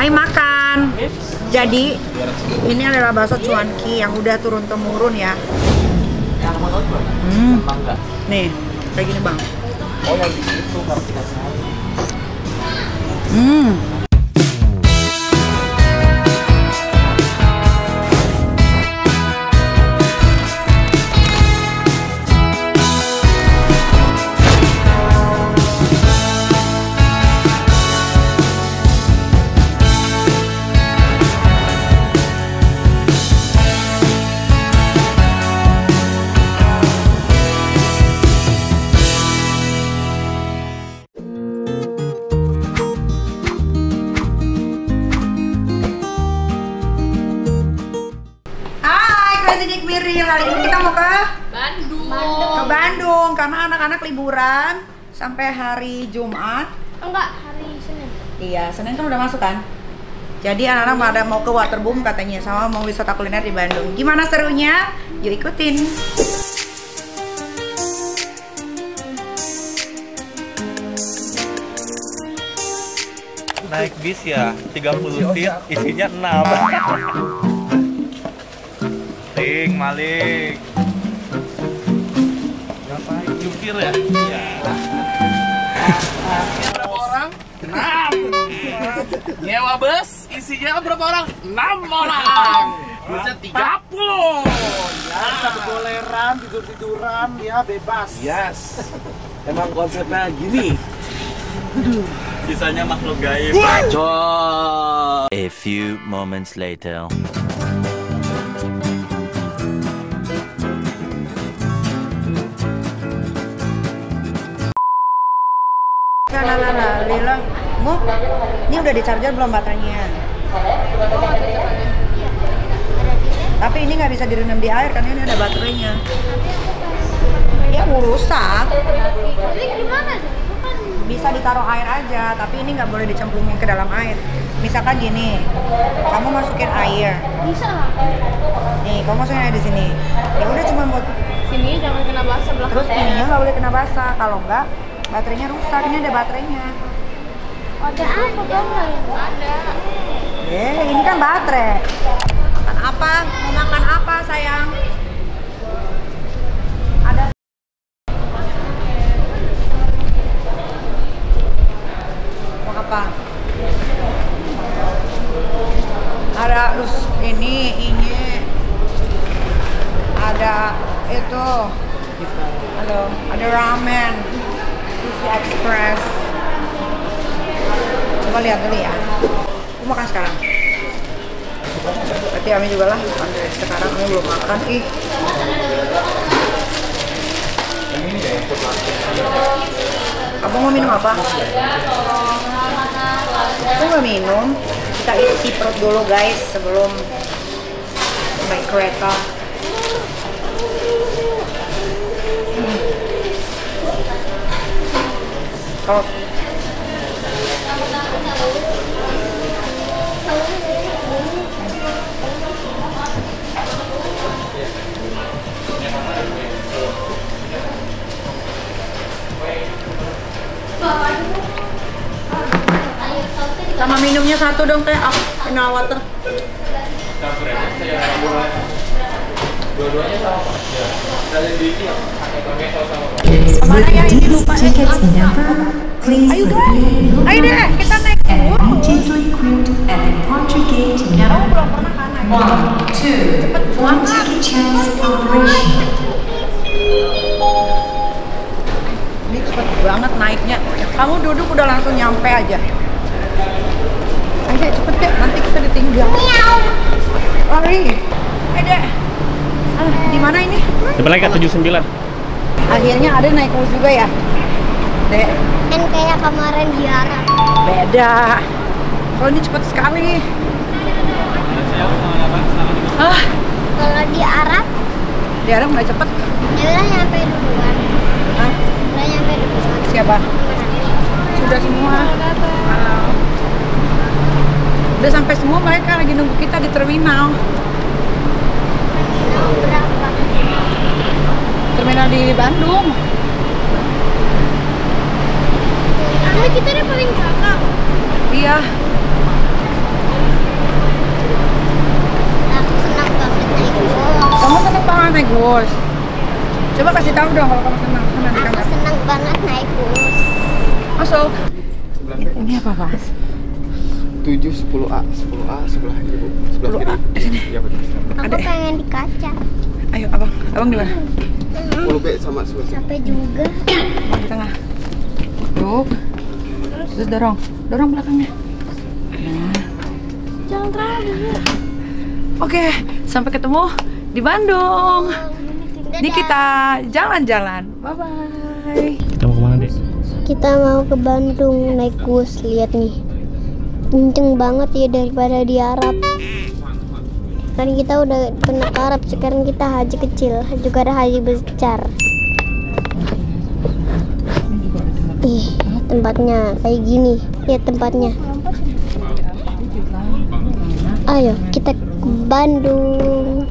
Ayo makan. Jadi ini adalah bakso cuanki yang udah turun temurun ya. Nih, kayak gini bang. Oh yang di situ kalau tidak salah. Kali ini kita mau ke Bandung. Ke Bandung karena anak-anak liburan sampai hari Jumat. Enggak, hari Senin. Iya, Senin kan udah masuk kan. Jadi anak-anak pada mau ke Waterboom katanya sama mau wisata kuliner di Bandung. Gimana serunya? Yuk ikutin. Naik bis ya, 30 feet, isinya 6. Maling. Ngapain? Jukir ya? Iya. Berapa orang? 6. Nyewa bus, isinya berapa orang? 6 orang. Busnya 30. Ya, satu goleran, tidur-tiduran, ya bebas. Yes. Emang konsepnya gini. Sisanya makhluk gaib. A few moments later. Lila, ini udah di charger belum baterainya? Tapi ini nggak bisa direndam di air karena ini ada baterainya. Ya rusak. Jadi gimana? Bisa ditaruh air aja, tapi ini nggak boleh dicemplungin ke dalam air. Misalkan gini, kamu masukin air. Bisa lah. Nih, kamu masukin air di sini. Ya udah cuma buat Sini jangan kena basah belakang. terus ininya nggak boleh kena basah. Kalau nggak, baterainya rusak. Ini ada baterainya. Ada apa gambar? Ada. Ini kan baterai. Makan apa? Mau makan apa sayang? Ada. Mau apa? Ada terus ini. Ada itu. Halo, ada ramen. Sushi Express. Coba lihat dulu ya. Aku makan sekarang. Berarti Ami juga lah. Sekarang Ami belum makan. Kamu mau minum apa? Aku nggak minum. Kita isi perut dulu guys sebelum naik kereta. Kalau sama minumnya satu dong teh, mineral water. Dua-duanya sama. Dari biji pakai saus sama. Kemana ya ini lupa ya? Ayo guys, ayo deh kita naik dulu. Kamu belum pernah kan naik? 1, 2, 1 ticket chance operation. Ini cepet banget naiknya. Kamu duduk udah langsung nyampe aja. Ayo deh cepet deh, nanti kita ditinggal. Lari. Ayo deh. Di mana ini? Di Malaikat 79. Akhirnya ada naik bus juga ya? Dek. Kan kayak kemarin di Arab. Beda. Kalau ini cepet sekali. Kalau di Arab, Di Arab nggak cepet. ya udah nyampe duluan. Hah? Udah nyampe duluan. Siapa? Sudah semua. Halo. Udah sampai semua, mereka lagi nunggu kita di terminal. Berapa? Terminal di Bandung. Karena kita udah paling belakang. Iya. banget naik bus. Coba kasih tahu dong kalau kamu senang. Aku senang banget naik bus. Masuk. Ini apa, Mas? 7 10A sebelah ini, Bu. Sebelah 10A, kiri. di sini. Iya, betul. Aku pengen di kaca. Ayo, Abang. Abang di mana? 10B sama sebelah sini. Sampai juga. Abang di tengah. Duduk. Terus dorong belakangnya. Nah. Jangan terlalu. Oke, sampai ketemu di Bandung. Ini kita jalan-jalan. Bye-bye. Kita mau kemana, Dek? Kita mau ke Bandung naik bus. Lihat nih, kenceng banget ya daripada di Arab. Kan kita udah pernah ke Arab, sekarang kita haji kecil, juga ada haji besar. Ih, tempatnya kayak gini. Lihat tempatnya. Ayo kita ke Bandung.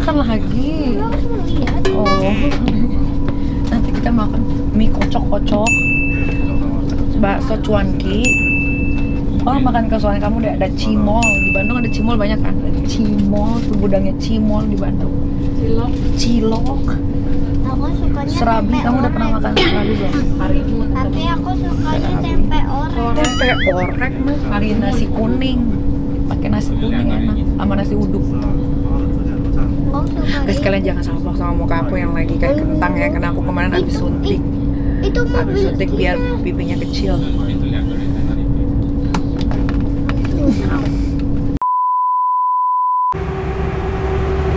Makan lagi. Oh. Nanti kita makan mie kocok-kocok, bakso cuanki. Oh, makan kesukaan kamu deh, ada cimol di Bandung, ada cimol banyak kan? Ada cimol, gudangnya cimol di Bandung. Cilok. Aku sukanya Serabi, tempe kamu udah pernah orek. makan serabi belum? Hari ini Tapi aku sukanya tempe orek. tempe orek mah hari nasi kuning, pakai nasi kuning enak sama nasi uduk. Aku suka Guys, kalian jangan salfok sama muka aku yang lagi kayak kentang ya, karena aku kemarin habis suntik. itu Habis suntik biar pipinya kecil.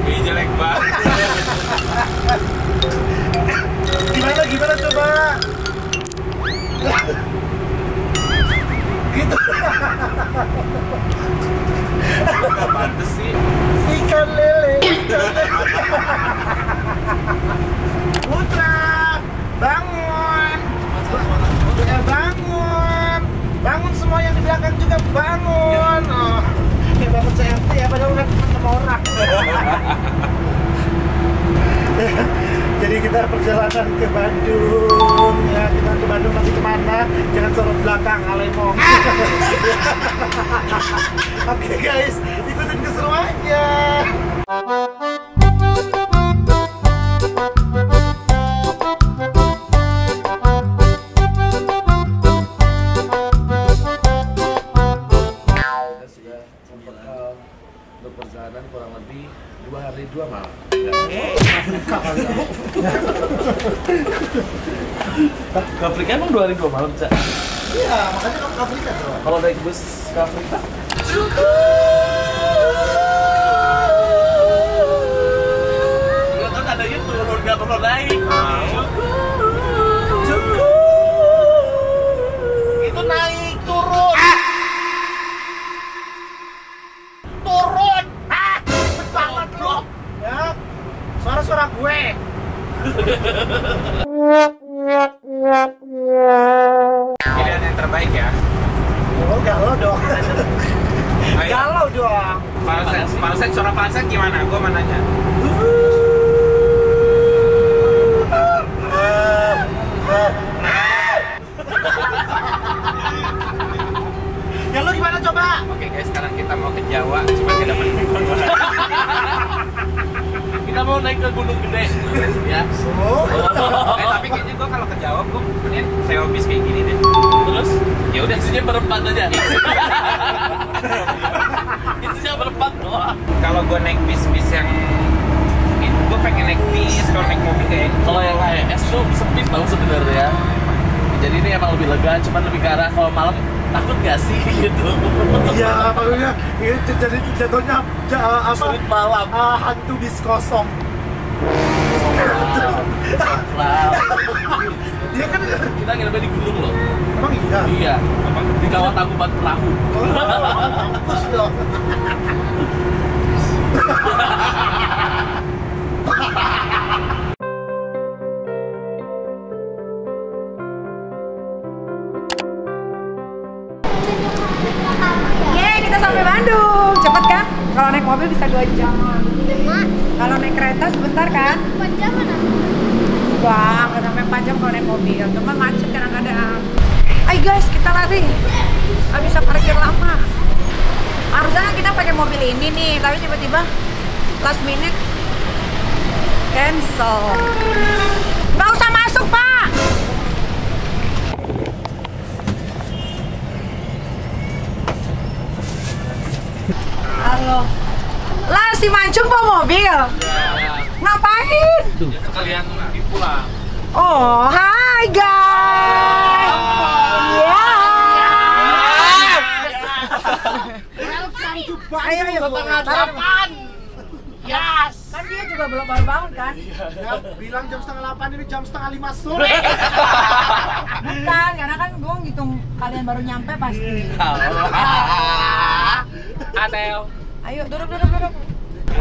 Ih, jelek banget. Gimana coba? Gitu. Gak pantes sih. Ikan lele. Putra, bangun. Bangun. Bangun semua yang di belakang juga bangun. Oh. Ya bangun saya ya, padahal udah sama orang. Jadi kita perjalanan ke Bandung ya, kita ke Bandung nanti kemana? Jangan sorot belakang, Alemong. Oke guys, ikutin keseruannya. Kita sudah sempat berperjalanan kurang lebih 2 hari 2 malam. Ke Afrika emang 2 hari 2 malam, Cak? Iya, makanya kamu ke Afrika tuh. Kalau naik bus ke Afrika? Enggak kan adanya turun, nggak perlu naik. Itu naik, turun. Turun. Cepet banget lo. Ya. Suara-suara gue. Pilihan yang terbaik ya. Oh, galau dong. Ayo. Galau dong. Falset, suara falset gimana? Gue mau nanya. Ya lu gimana coba? Oke guys, sekarang kita mau ke Jawa, cuma kita kita mau naik ke Gunung Gede, ya. Tapi kayaknya gua kalau ke Jawa, gua mending sewa bis kayak gini deh. Terus? Ya udah, isinya berempat aja. Isinya berempat doang. Kalau gua naik bis-bis yang itu, gua pengen naik bis. Kalau naik mobil kayak kalau yang HES tuh sepi tau sebenarnya. Jadi ini emang lebih lega, cuman lebih ke arah kalau malam takut gak sih gitu. Iya, makanya itu jadi jatuhnya apa? Sulit malam. Hantu bis kosong. Wow. Iya kan? Kita nginepnya di gunung loh. Emang iya. Iya, di kawah Tangkuban Perahu. Terus dong. Yeay, kita sampai Bandung. Cepet kan? Kalau naik mobil bisa 2 jam. Kalau naik kereta sebentar kan? 4 jam mana? Wah, nggak sampai 4 jam kalau naik mobil. Cuma macet kadang-kadang. Ayo guys, kita lari. nggak bisa parkir lama. Harusnya kita pakai mobil ini nih, tapi tiba-tiba last minute cancel. Nggak usah masuk, Pak. Halo. Lah, si Mancung bawa mobil. Ngapain? Sekalian pulang. Oh, hai guys. Ya. Ayo, ayo. Setengah 8. Yes. Kan dia juga belum baru bangun kan? Ya, bilang jam setengah 8 ini jam setengah 5 sore. Bukan, karena kan gue ngitung kalian baru nyampe pasti. Ateo. Ayo, duduk.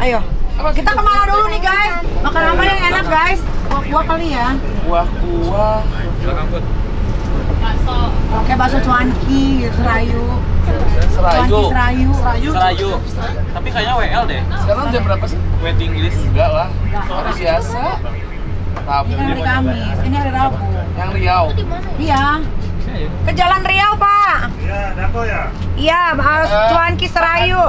Ayo. Kita kemana dulu nih guys? Makan apa yang enak guys? Kuah-kuah kali ya? Kuah-kuah. Silakan, Put. Kayak bakso cuanki, serayu. Cuanki serayu. Tapi kayaknya WL deh. Sekarang jam berapa sih? Waiting list. Enggak lah. Hari biasa. Rabu. Ini hari Kamis, ini hari Rabu. Yang Riau. Iya. Ke Jalan Riau, Pak. Ya, Dako ya. Iya, cuanki serayu.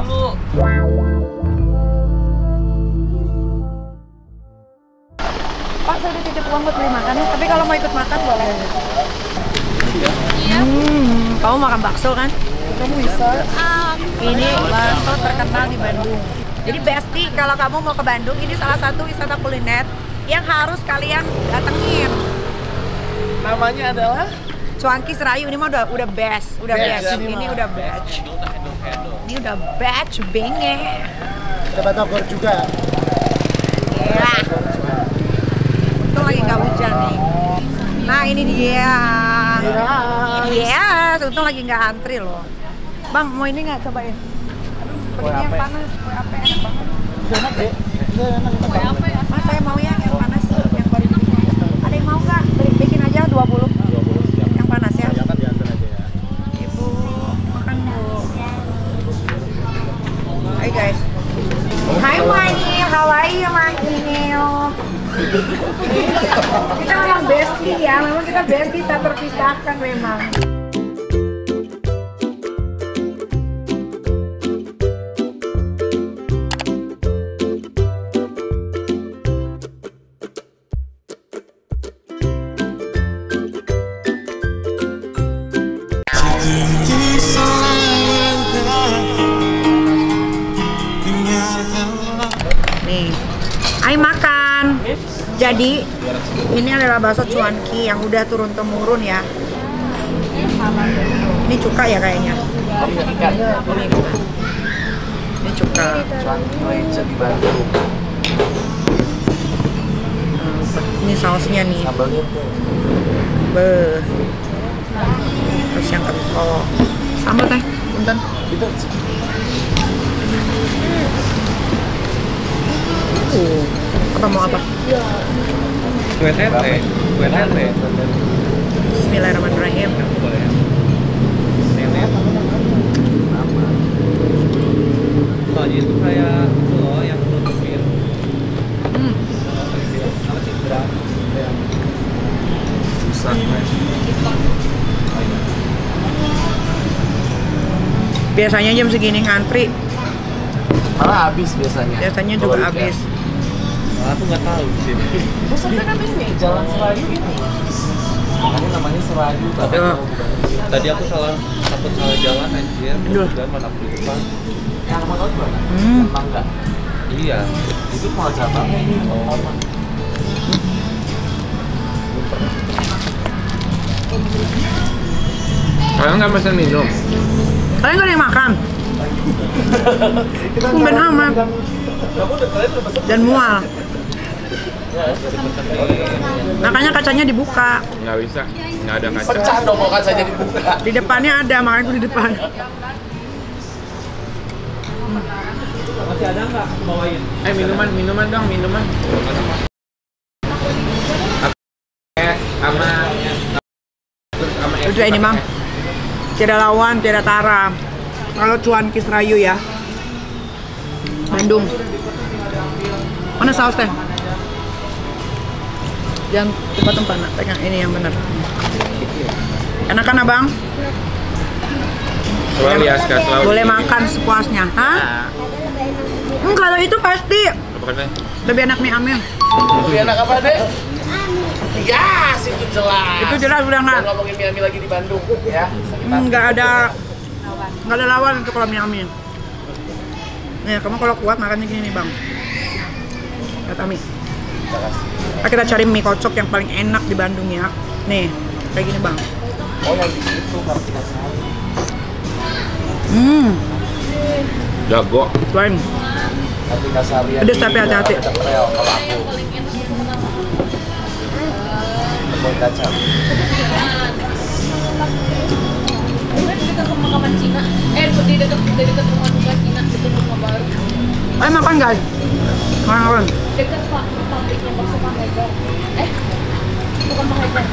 Pak, saya udah titip uang buat beli makan ya, tapi kalau mau ikut makan boleh. Iya. Kamu makan bakso kan? Kamu bisa. Ini bakso terkenal di Bandung. Jadi Besti, kalau kamu mau ke Bandung, ini salah satu wisata kuliner yang harus kalian datengin. Namanya adalah Cuanki Serayu, ini mah udah best, Ini udah batch. Ini udah batch benge. Ada batagor juga. Ya. Untung lagi nggak hujan nih. Nah ini dia. Yes, untung lagi nggak antri loh. Bang, mau ini nggak cobain? Aduh, begini yang panas. Kue apa enak banget. Enak deh. Kue apa ya? Mas, saya mau yang panas, yang baru. Ada yang mau nggak? Bikin aja 20. Yang panas ya. Ibu, makan Bu. Hai guys. Hai Manil, how are you Manil? Kita memang bestie ya, memang kita bestie tak terpisahkan memang. Nih, ayo makan. Jadi ini adalah bakso cuanki yang udah turun temurun ya. Ini cuka ya kayaknya. Ini cuka. Cuanki legend di Bandung. Ini sausnya nih. Sambalnya tuh. Beuh. Terus yang kentol. Sambal teh, punten. Itu Apa mau apa? Kue tete. Bismillahirrahmanirrahim. Nenek. Soalnya itu kayak itu loh yang nutupin. Apa sih berat? Biasanya jam segini ngantri. malah habis biasanya. Biasanya juga habis. Aku nggak tahu di sini. Kan habis nih Jalan Serayu ini. Makanya namanya Serayu. Tapi Tadi aku takut salah jalan anjir. Dan mana aku di depan. yang mau tahu di mana? Mangga. Iya. Itu mau cabangnya ini. Kalian nggak pesan minum? Kalian nggak ada yang makan? Tumben amat. Dan mual. Makanya kacanya dibuka. Nggak bisa, nggak ada kaca. Pecah dong kalau kacanya dibuka. Di depannya ada, makanya aku di depan. Masih ada nggak bawain? Minuman dong, minuman. Udah ini Mang. Tiada lawan, tiada tara. Kalau Cuanki Serayu ya. Bandung. Mana saus teh? Jangan tempat-tempat, nak. Pegang ini yang benar. Enak kan abang? Selalu ya, selalu. Boleh makan sepuasnya, hah? Kalau itu pasti lebih enak mie Amir. Lebih enak apa deh? Yes, itu jelas. Itu jelas udah nggak. Ngomongin mie Ami lagi di Bandung ya. Nggak ada lawan untuk kalau mie Amir. Nih, kamu kalau kuat makannya gini nih bang. Kata Ami. Nah, kita cari mie kocok yang paling enak di Bandung ya. Nih, kayak gini bang. Oh yang di situ Kartika Sari. Jago. Tuan. Kartika Sari. Pedes tapi hati-hati. Kalau aku. Tepung kacang. Dekat pemakaman Cina. Di dekat rumah duka Cina, dekat rumah baru. Ayo makan guys. Makan. Dekat pabriknya bakso Pak Haidar. Bukan Pak Haidar.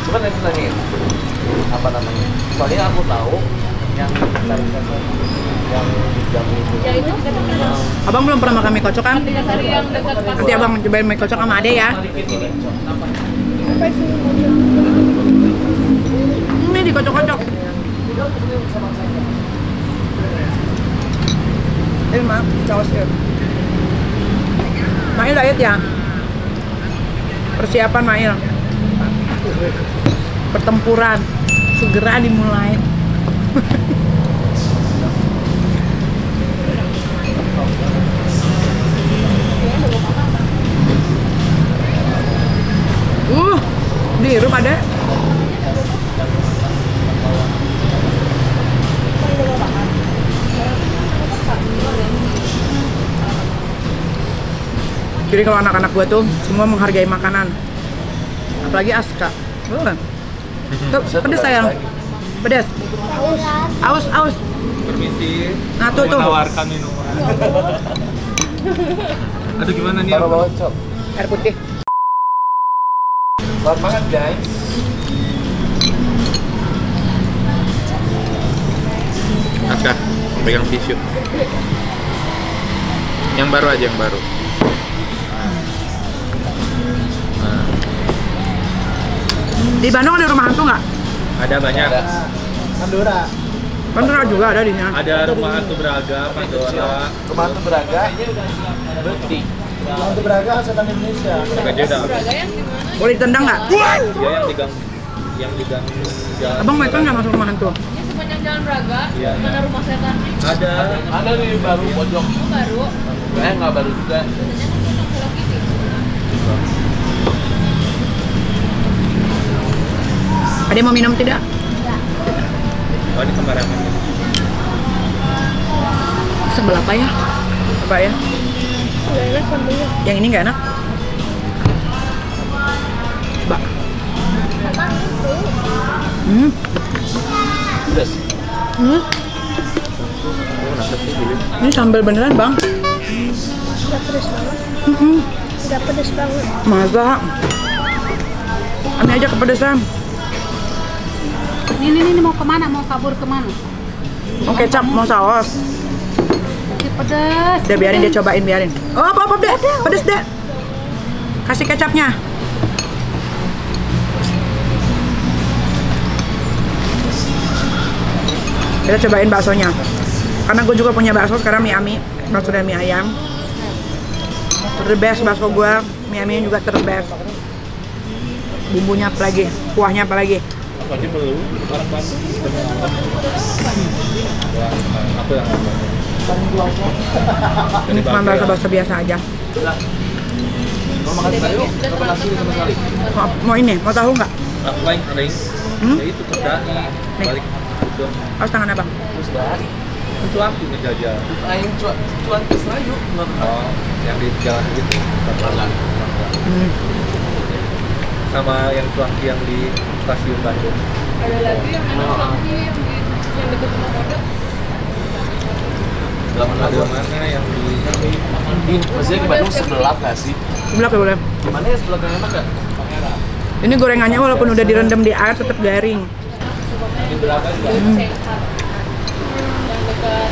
Coba nanti tanya apa namanya? Soalnya aku tahu yang yang jamu itu. Ya itu Abang belum pernah makan mie kocok kan? Kartika Sari yang dekat pasar. Nanti abang cobain mie kocok sama Ade ya. Ini dikocok-kocok. Mah, caos ya. Mail diet ya. Persiapan Mail. Pertempuran segera dimulai. Dihirup ada. Jadi kalau anak-anak gue tuh semua menghargai makanan, apalagi Aska. Pedes sayang, pedes. Aus. Permisi. Nah tuh. Menawarkan minuman. Aduh gimana nih? Bawa cok. Air putih. Selamat makan guys. Aska, pegang tisu. Yang baru aja, yang baru. Di Bandung ada rumah hantu nggak? Ada banyak. Pandora juga ada di sini. Ada rumah hantu Braga, Pandora. Rumah hantu Braga, Betik. Rumah hantu Braga setan Indonesia. Beda. Boleh ditendang nggak? Dia yang digang jalan. Abang Michael nggak masuk rumah hantu? Ini sepanjang jalan Braga, Iya. mana rumah setan? Ada di baru pojok. Baru. Nggak baru juga. Ada yang mau minum tidak? Oh ini sembarangan. Sambal apa ya? Apa ya? Yang ini nggak enak? Coba. Pedas. Ini sambal beneran bang? Udah pedes banget. Udah pedes banget. Masa? Aneh aja kepedesan. Ini mau kemana? Mau kabur kemana? Mau kecap, mau saus. Ini pedas. Udah biarin dia cobain, biarin. Oh apa deh? Pedes deh. Kasih kecapnya. Kita cobain baksonya. Karena gue juga punya bakso sekarang, mie Ami, bakso dan mie ayam. Terbest bakso gue, mie Ami juga terbest. Bumbunya apa lagi? Kuahnya apa lagi? Apa aja belum? Orang Bandung. Aku yang Ini cuma bakso-bakso biasa aja. mau makan sayur? Apa nasi sama sekali? Mau ini? Mau tahu nggak? Aku lain kering. Ya itu kerja balik udang. Harus tangan abang. Terus dari itu aku ngejajah. Aing cuan ke Serayu. Oh, yang di jalan itu. Sama yang cuanki yang di stasiun Bandung. Ada lagi yang enak lagi yang dekat rumah pondok. Ada mana yang di maksudnya ke Bandung sebelah nggak sih? Sebelah ya boleh. Gimana ya sebelah kan enak nggak? Ini gorengannya walaupun udah direndam di air tetap garing. Di belakang juga. Yang dekat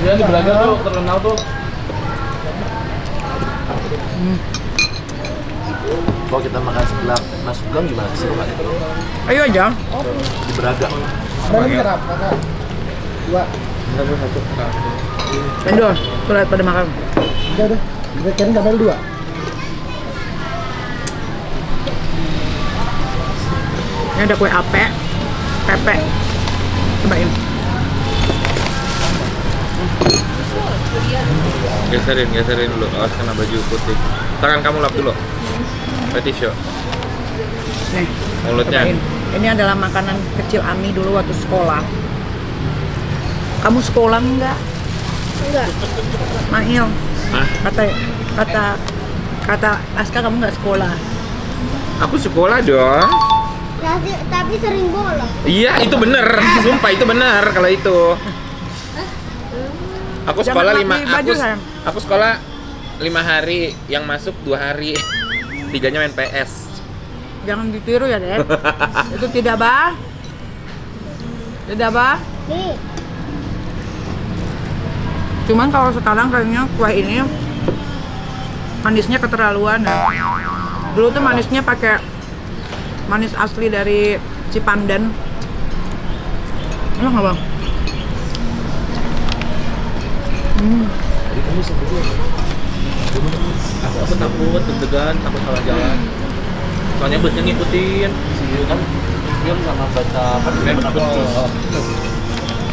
Ya di belakang tuh terkenal tuh. Kalau kita makan sebelah masuk gang gimana? Seru nggak gitu? Ayo aja. Di Braga. Berapa kerap? Dua. Enggak, gue satu. Endor, tuh lihat pada makan. Udah. Kita kira nggak beli dua. Ini ada kue ape, pepe. Cobain. Geserin dulu. Awas kena baju putih. Tangan kamu lap dulu. Petisyo. Nih, Mulutnya. cobain. Ini adalah makanan kecil Ami dulu waktu sekolah. Kamu sekolah enggak? Enggak. Mahil. Hah? Kata Aska kamu nggak sekolah. Aku sekolah dong. Tapi sering bolos. Iya, itu bener. Sumpah itu bener kalau itu. Aku sekolah Jangan pakai baju, sayang. aku sekolah 5 hari, yang masuk 2 hari. 3-nya main PS. Jangan ditiru ya, Dek. Itu tidak, Bah. Tidak, Bah. Nih. Cuman kalau sekarang kayaknya kue ini manisnya keterlaluan ya. Dulu tuh manisnya pakai manis asli dari Cipandan. Enak nggak, Bang? Tadi kamu sebelum Aku takut, deg-degan, takut salah jalan. Soalnya busnya ngikutin. sih kan dia sama baca Betul.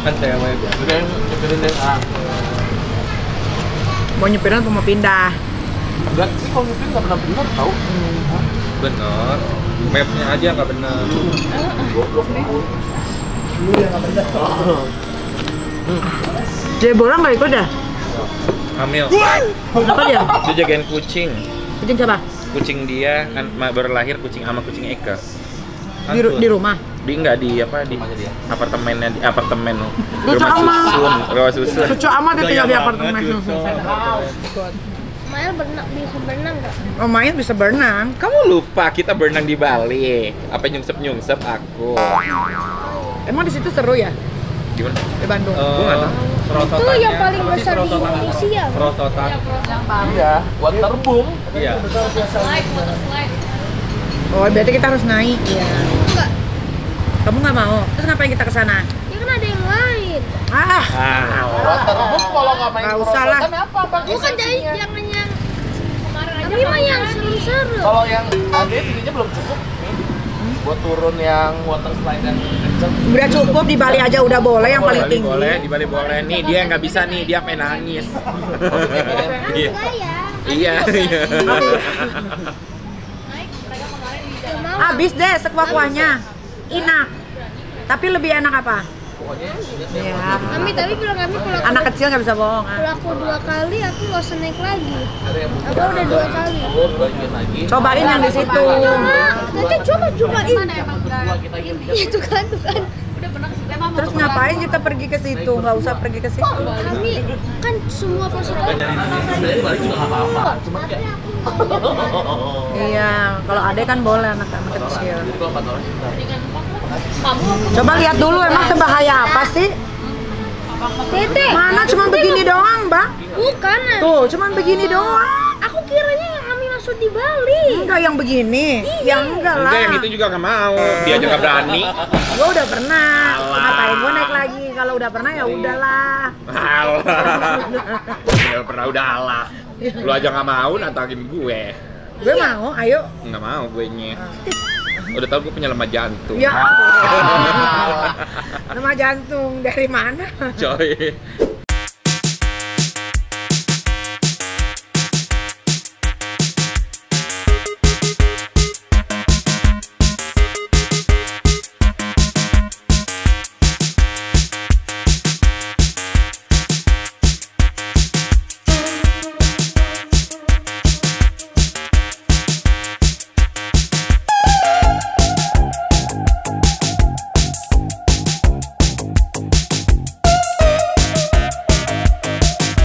Kan cewek. Udah nyepirin deh. Mau nyepirin atau mau pindah? Enggak sih kalau nyepirin nggak pernah benar tau. Bener. Mapnya aja nggak bener. Goblok nih. Lu yang nggak bener. Jadi bola nggak ikut ya? Hamil. Apa dia? Dia jagain kucing. Kucing siapa? Kucing dia kan baru lahir kucing sama kucing Eka. Di rumah? Enggak di apa di Rumahnya dia. apartemennya di apartemen. Lucu amat. Rumah susun. Lucu amat dia tinggal di apartemen. Mael bisa berenang nggak? Oh, main bisa berenang. Kamu lupa kita berenang di Bali. Apa nyungsep aku. Emang di situ seru ya? Gimana? Di Bandung. Gua nggak tahu. Itu yang paling besar di Indonesia. Perosotan. Iya, waterboom. Iya. Slide, water slide. Oh, berarti kita harus naik ya. Enggak. Kamu nggak mau? Terus ngapain kita ke sana? Ya kan ada yang lain. Ah, Waterboom kalau nggak main Nggak usah lah. perosotan apa bang? Bukan jadi jangan yang Kemarin aja tapi mah yang seru-seru. Kalau yang ada tingginya belum cukup nih. Buat turun yang water slide yang kenceng. udah cukup di Bali aja udah boleh yang paling Bali tinggi. boleh, di Bali boleh. Nih dia nggak bisa nih, dia pengen nangis. Iya. Enggak ya. Iya. naik, mereka kemarin di jalan. Mau. Habis deh sekuah-kuahnya. Enak. Tapi lebih enak apa? Ya. Tapi bilang kami kalau Anak kecil nggak bisa bohong. Ah. kalau aku 2 kali aku nggak usah naik lagi. Aku udah 2 kali. Oh, bagian lagi. Cobain yang di situ. Nanti cobain. Mana emang enggak? Itu kan. Udah pernah ke situ emang. Terus ngapain kita pergi ke situ? Nggak usah pergi ke situ. Kami kan semua peserta. Sebenarnya di Bali juga nggak apa-apa. Cuma kayak Iya, kalau Ade kan boleh anak-anak kecil. jadi kalau 4 orang kita. Kamu Coba lihat dulu emang sebahaya apa sih? Tete. Mana cuma begini doang, Bang? Bukan. Tuh, cuma begini doang. Aku kiranya yang kami masuk di Bali. Enggak yang begini. Yang enggak lah. Enggak, yang itu juga nggak mau. Dia aja nggak berani. Gua udah pernah. Alah. Ngapain gua naik lagi? Kalau udah pernah ya udahlah. Alah. Nggak pernah udah alah. Lu aja nggak mau nantangin gue. Gue mau, ayo. Nggak mau gue nya. Udah tau gue punya lemah jantung. Ya. Nama jantung dari mana? Coy.